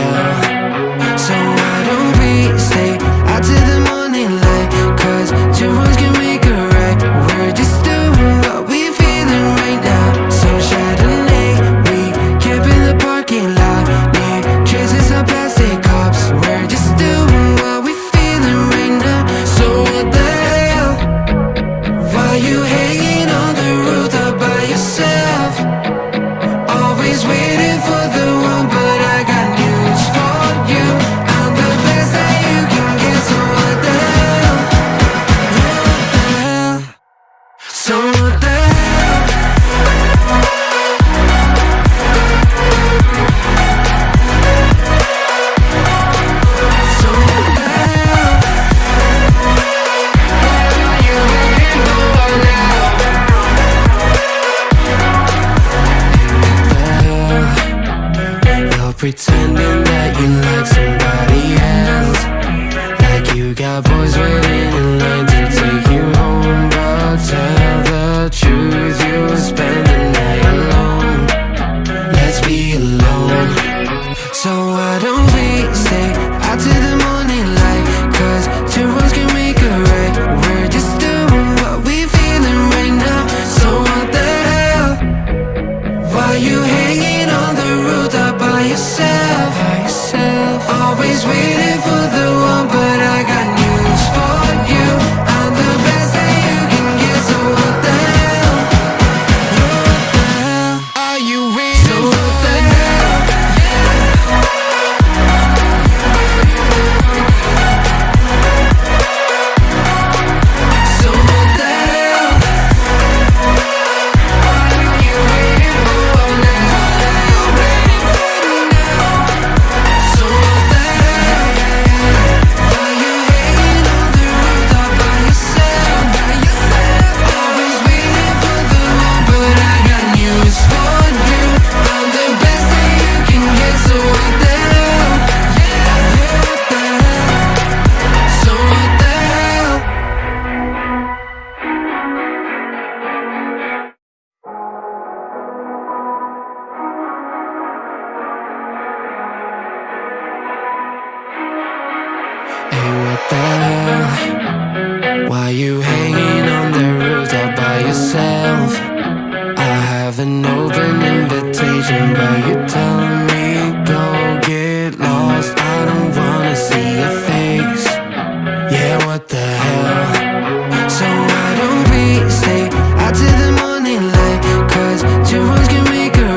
hell? So why don't we stay out to the morning light? Cause two wrongs can make a right. We're just doing what we feeling right now. So Chardonnay, we camp in the parking lot. Leave traces of plastic cups. We're just doing what we feeling right now. So what the hell? Why you hanging on the roof all by yourself? Always waiting for the one, but I got news for you. I'm the best that you can get, so what the hell? What the hell? So what the hell? So what the hell? What are you waiting for now? You're pretending that you like somebody else, like you got boys waiting in line to take you home. But tell the truth, you'll spend the night alone. Let's be alone. So why don't we stay out to the morning light? Cause two wrongs can make a right. We're just doing what we feeling right now. So what the hell? Why you hanging on the roof all by yourself? Always waiting for the one, but I got news for you. I'm the best that you can get, so what the hell? What the hell are you waiting for? So what the hell? So what the hell? What are you waiting for now? So what the hell? Why you hanging on the roof all by yourself? Always waiting for the one, but I got news for you. I'm the best that you can get, so what the hell? What the hell? So what the hell? Hey, what the hell? Why you hanging on the roof all by yourself? I have an open invitation, but you're telling me go get lost. I don't wanna see your face. Yeah, what the hell?